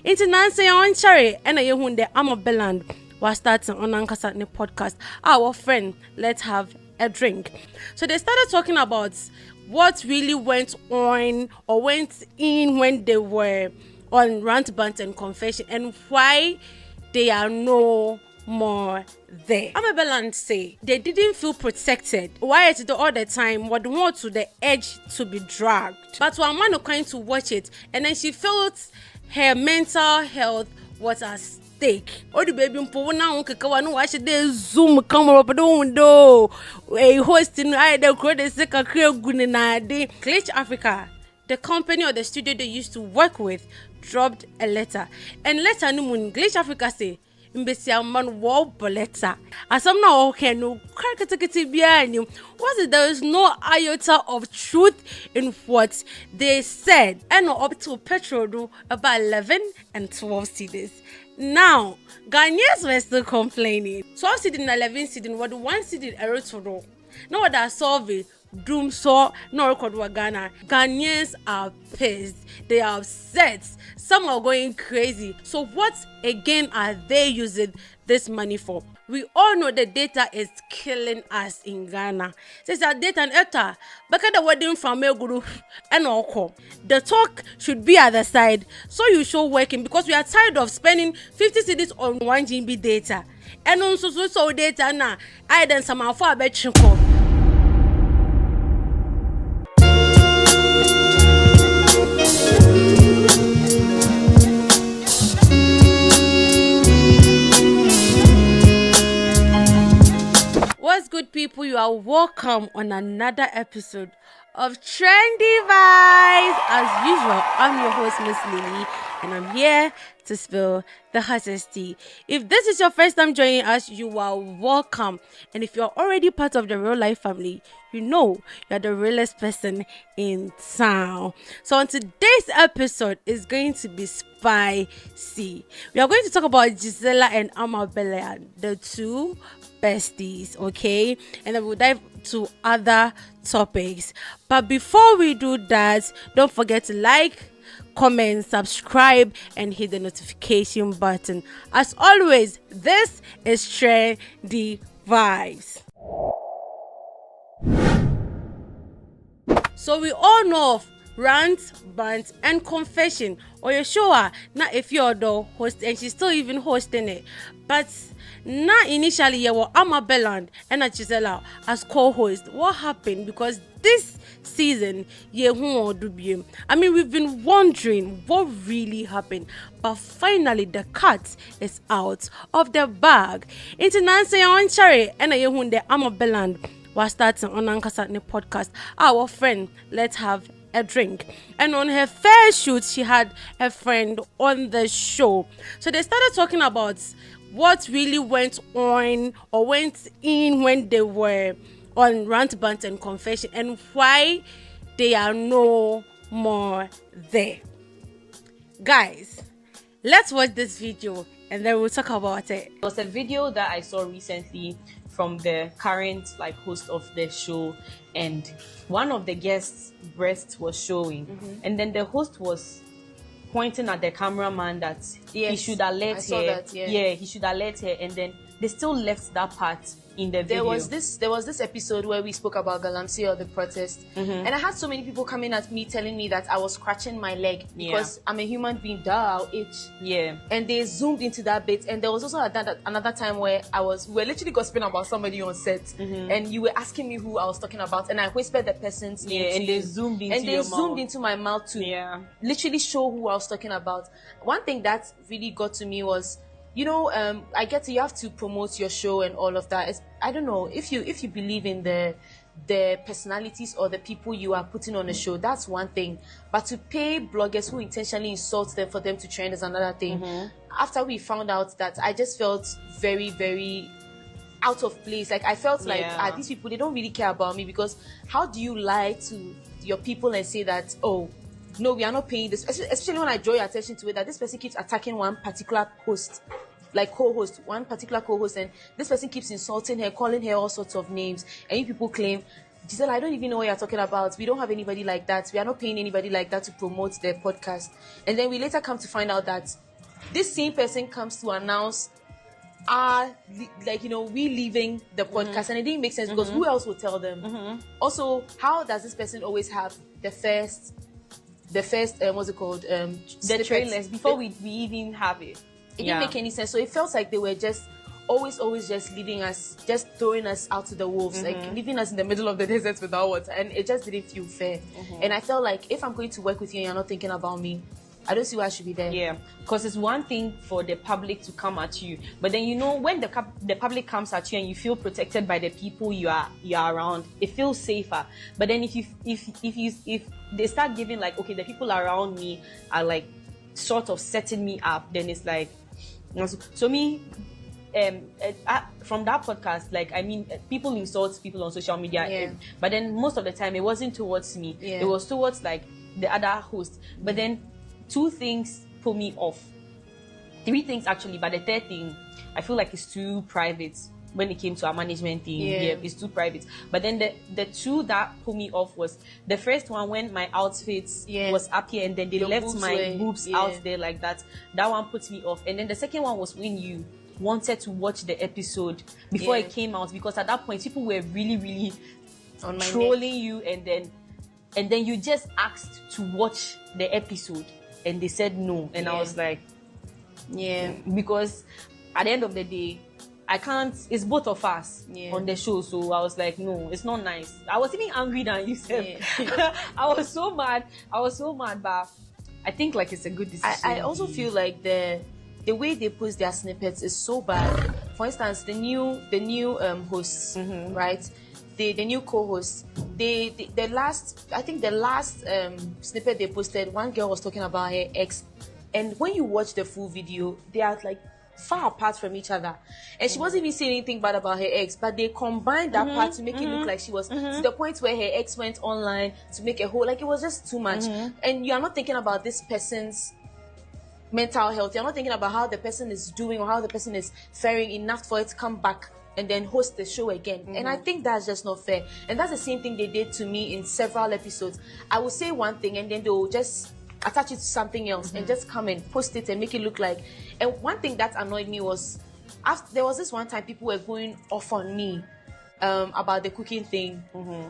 Into Nancy on Cherry and a Yehunde, I'm a Burland. Was starting on Ankasa ne podcast. Our friend, let's have a drink. So they started talking about what really went on or went in when they were on Rant, Bant and Confession and why they are no more there. I'm a Burland say they didn't feel protected. Why is it all the time? What want to the edge to be dragged? But one man going to watch it and then she felt her mental health was at stake. Oh, the baby now no watch the Zoom camera but don't do a hosting I the crowd sick a Glitch Africa, the company or the studio they used to work with, dropped a letter. And letter no moon Glitch Africa say Mbesia man war letter. As some now okay no crackety behind you. Was it there is no iota of truth in what they said? And up to petrol do about 11 and 12 cedis. Now, Ghanaians were still complaining. 12 cedis and 11 cedis, what the 1 cedis error to do. No what that solve it. Doom saw no record wa Ghana. Ghanaians are pissed. They are upset. Some are going crazy. So what again are they using this money for? We all know the data is killing us in Ghana. Says that data and eta. Back at the wedding from Meguru and Oko. The talk should be at the side. So you show working because we are tired of spending 50 cedis on 1 GB data. And also so data now. I then some of our bet chinko. What's good, people? You are welcome on another episode of Trendy Vibes. As usual, I'm your host, Miss Lily, and I'm here to spill the hottest tea. If this is your first time joining us, you are welcome. And if you're already part of the real life family, you know you're the realest person in town. So on today's episode is going to be spicy. We are going to talk about Gisela and Burland, the two besties, okay? And then we'll dive to other topics. But before we do that, don't forget to like, comment, subscribe, and hit the notification button. As always, this is Trendy Vibes. So we all know of Rant, Bant, and Confession. Or you sure not if you're the host, and she's still even hosting it. But now initially you were Burland and Gisela as co-host. What happened? Because this season, I mean, we've been wondering what really happened, but finally the cat is out of the bag. Into Nancy on Cherry and a Yehunde Burland was starting on Ankasa ne podcast. Our friend, let's have a drink. And on her first shoot, she had a friend on the show. So they started talking about what really went on or went in when they were on Rant, Bant and Confession and why they are no more there. Guys, let's watch this video and then we'll talk about it. It was a video that I saw recently from the current host of the show, and one of the guests' breast was showing, and then the host was pointing at the cameraman that he should alert her. He should alert her, and then they still left that part in the video. There was this episode where we spoke about Galamsey or the protest, and I had so many people coming at me telling me that I was scratching my leg because I'm a human being. I'll itch. Yeah. And they zoomed into that bit, and there was also another time where we're literally gossiping about somebody on set, and you were asking me who I was talking about, and I whispered the person's name. Yeah, and they zoomed into my mouth to literally show who I was talking about. One thing that really got to me was, I get you have to promote your show and all of that. I don't know if you believe in the personalities or the people you are putting on the show, that's one thing. But to pay bloggers who intentionally insult them for them to trend is another thing. After we found out that, I just felt very, very out of place. I felt these people, they don't really care about me, because how do you lie to your people and say that, oh, no, we are not paying this, especially when I draw your attention to it that this person keeps attacking one particular host, co-host, one particular co-host, and this person keeps insulting her, calling her all sorts of names, and you people claim, Gisela, I don't even know what you're talking about. We don't have anybody like that. We are not paying anybody like that to promote their podcast. And then we later come to find out that this same person comes to announce we leaving the podcast, and it didn't make sense because who else would tell them? Also, how does this person always have the first what's it called, the trailers before we even have it? It didn't make any sense. So it felt like they were just always just leaving us, just throwing us out to the wolves, like leaving us in the middle of the desert without water, and it just didn't feel fair. And I felt like if I'm going to work with you and you're not thinking about me, I don't see why I should be there. Yeah, because it's one thing for the public to come at you, but then when the public comes at you and you feel protected by the people you are around, it feels safer. But then if they start giving like, okay, the people around me are like sort of setting me up, then it's like, so me. From that podcast, like, I mean, people insult people on social media, but then most of the time it wasn't towards me. It was towards like the other host. But then 2 things pull me off. 3 things actually, but the 3rd thing, I feel like it's too private when it came to our management team. Yeah, it's too private. But then the 2 that pull me off was the first one, when my outfit was up here and then they left my boobs out there like that. That one puts me off. And then the second one was when you wanted to watch the episode before it came out, because at that point people were really on trolling you, and then you just asked to watch the episode and they said no, and I was like, because at the end of the day I can't, it's both of us on the show, so I was like, no, it's not nice. I was even angry than you said. I was so mad, but I think like it's a good decision. I also feel like the way they post their snippets is so bad. For instance, the new hosts, right? The new co-hosts. The last snippet they posted, one girl was talking about her ex, and when you watch the full video, they are like far apart from each other, and she wasn't even saying anything bad about her ex, but they combined that part to make it look like she was, to the point where her ex went online to make a whole, like, it was just too much. And you are not thinking about this person's mental health. You're not thinking about how the person is doing or how the person is faring enough for it to come back and then host the show again. And I think that's just not fair. And that's the same thing they did to me in several episodes. I will say one thing and then they will just attach it to something else and just come and post it and make it look like. And one thing that annoyed me was, there was this one time people were going off on me about the cooking thing.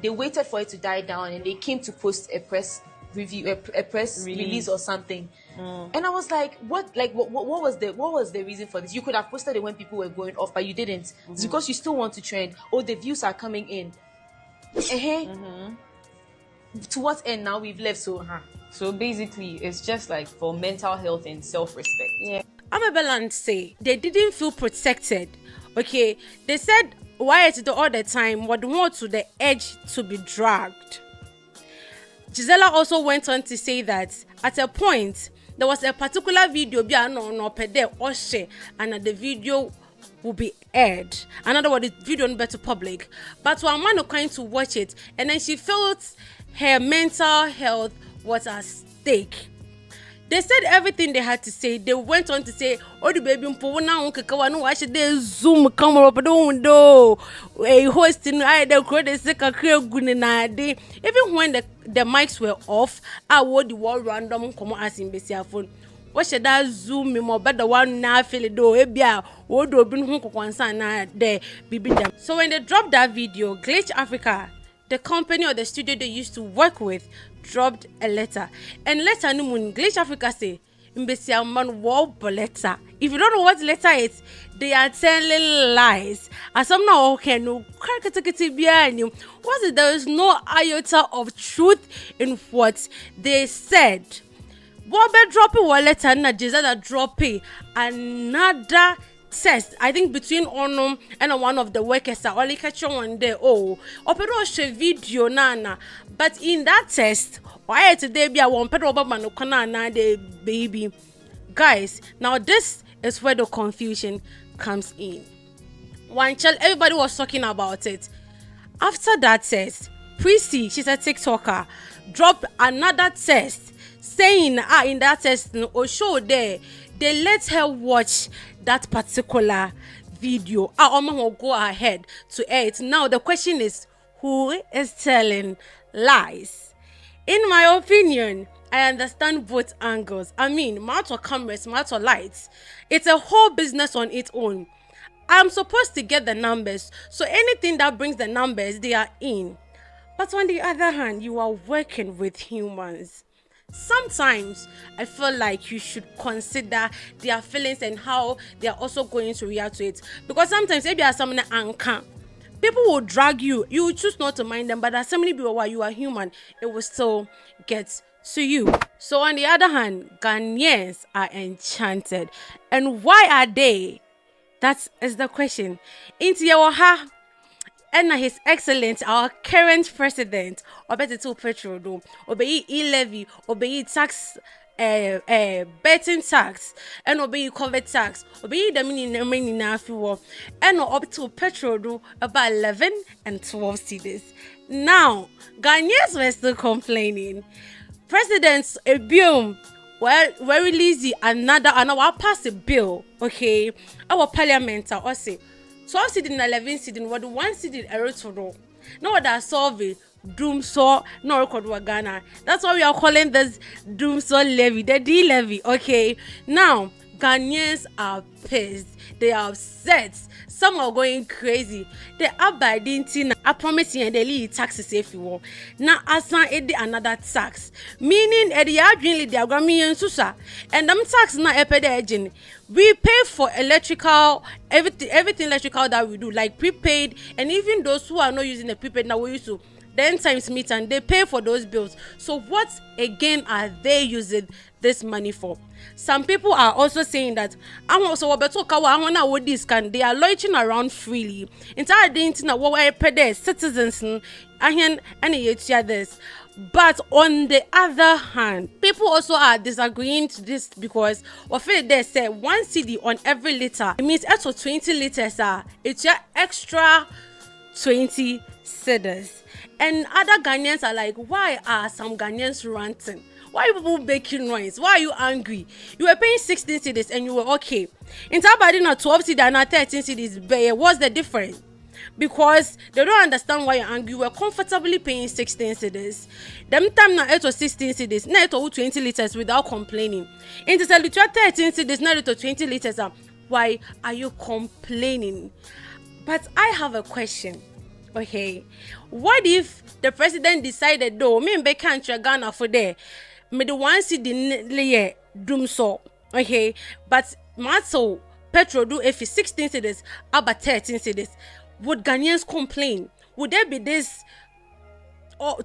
They waited for it to die down and they came to post a press review, a press release or something. And I was like, what was the reason for this? You could have posted it when people were going off, but you didn't. It's because you still want to trend. Oh, the views are coming in. To what end now we've left? So basically, it's just like for mental health and self-respect. Yeah. Burland say they didn't feel protected. Okay, they said why it's all the time would want to the edge to be dragged. Gisela also went on to say that at a point there was a particular video and the video will be aired. Another word, the video not better public. But one man going to watch it, and then she felt her mental health was at stake. They said everything they had to say. They went on to say, "Oh, the baby, no, why should they zoom camera up? Don't do a hosting. I the crowd is sick. Even when the mics were off, I would the wall random come asking Bessia phone. What should I zoom me more better one now? Feel it do ebia. Would do been home concern there baby them." So when they dropped that video, Glitch Africa, the company or the studio they used to work with, dropped a letter. And letter no moon Glitch Africa say Mbesia man war letter. If you don't know what letter is, they are telling lies. As some now okay no behind you. Was it there is no iota of truth in what they said. What be dropping one letter na Gisela dropping another test, I think, between Onum and one of the workers are only catching one day. Oh, opero she video nana. But in that test, why today be a one pedal man na the baby. Guys, now this is where the confusion comes in. One child, everybody was talking about it. After that test, Prissy, she's a TikToker, dropped another test saying in that test or show there, they let her watch that particular video. Oma will go ahead to air it. Now the question is, who is telling lies? In my opinion, I understand both angles. I mean, matter cameras, matter lights. It's a whole business on its own. I'm supposed to get the numbers, so anything that brings the numbers, they are in. But on the other hand, you are working with humans. Sometimes I feel like you should consider their feelings and how they are also going to react to it. Because sometimes if you are someone anchor, people will drag you. You will choose not to mind them, but as so many people while you are human, it will still get to you. So on the other hand, Ghanaians are enchanted. And why are they? That is the question. Into your and His Excellency, our current president, obey to petrol do, obey e-levy, obey tax, betting tax, and obey cover tax, obey the meaning na fuel, and up to petrol do about 11 and 12 cedis. Now, Ghanaians were still complaining. Presidents Ebium well release another pass a bill, okay? Our parliament or say 12 cedi and 11 cedi what 1 cedi error. No that solve it. Doom saw no record wa Ghana. That's why we are calling this doom saw levy, the D levy. Okay, now Ghanaians are pissed. They are upset. Some are going crazy. They are abiding tina. I promise you, they leave taxes if you want. Now, asan edi another tax. Meaning, edi adwinli they are going susa. And them tax na epede. We pay for electrical, everything electrical that we do, like prepaid, and even those who are not using the prepaid now we used to. Then times meet and they pay for those bills. So what again are they using this money for? Some people are also saying that I'm also they are loitering around freely. Entire day citizens and this. But on the other hand, people also are disagreeing to this because what they say 1 cedi on every liter. It means extra 20 liters it's your extra 20 cedis. And other Ghanaians are like, why are some Ghanaians ranting? Why are people making noise? Why are you angry? You were paying 16 cedis and you were okay. In Tabadi, not 12 cedis and not 13 cedis, but what's the difference? Because they don't understand why you're angry. You were comfortably paying 16 cedis. Them time now it was 16 cedis. Now it was 20 liters without complaining. Into the 13 cedis, now it was 20 liters. Why are you complaining? But I have a question. Okay, what if the president decided though me be country Ghana for there me the 1 cedi doom so okay, but maso petrol do if 16 cedis about 13 cedis, would Ghanaians complain? Would there be this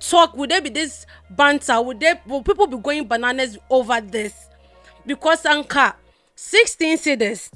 talk? Would there be this banter? Would people be going bananas over this? Because anka 16 cedis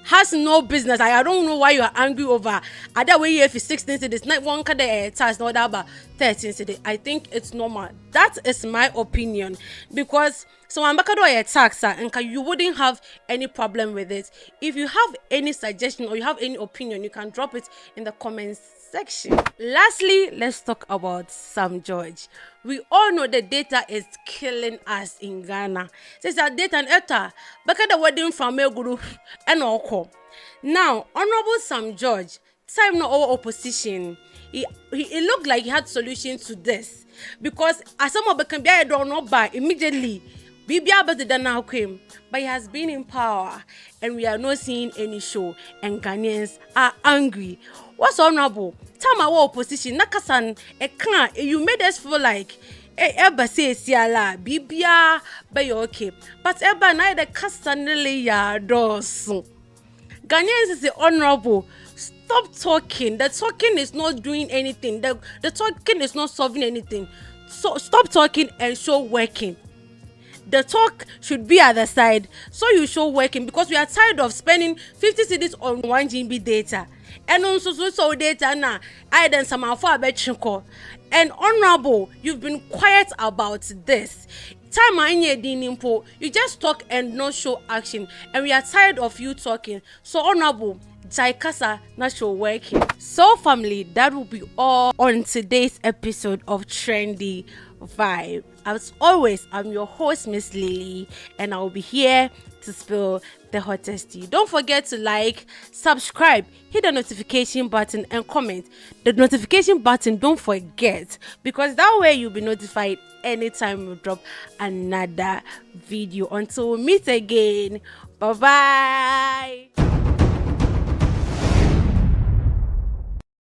has no business. I don't know why you are angry over. Other way if it's 16 cedis, not one kind of tax, not about 13 cedis. I think it's normal. That is my opinion. Because so I'm back a tax and you wouldn't have any problem with it. If you have any suggestion or you have any opinion, you can drop it in the comments section. Lastly, let's talk about Sam George. We all know the data is killing us in Ghana. Since that data and ETA, back at the wedding from Meguru and Oko. Now, Honorable Sam George, time no our opposition. He looked like he had solutions to this. Because as some of the can be I don't know by immediately. Bibia but now came, but he has been in power and we are not seeing any show and Ghanaians are angry. What's honorable? Time our opposition, Nakasan, you made us feel like Eba say siala, Bibia, but you're okay. But Eba neither Castanele ya dosu. Ghanaians is the honorable. Stop talking. The talking is not doing anything. The talking is not solving anything. So stop talking and show working. The talk should be at the side, so you show working because we are tired of spending 50 cedis on 1 GB data. And also so data now, I then some for and honorable, you've been quiet about this. Time you just talk and not show action, and we are tired of you talking. So honorable, Jaikasa not show working. So family, that will be all on today's episode of Trendy Vibe. As always, I'm your host, Miss Lily, and I'll be here to spill the hottest tea. Don't forget to like, subscribe, hit the notification button, and comment. The notification button, don't forget, because that way you'll be notified anytime we drop another video. Until we meet again, bye bye.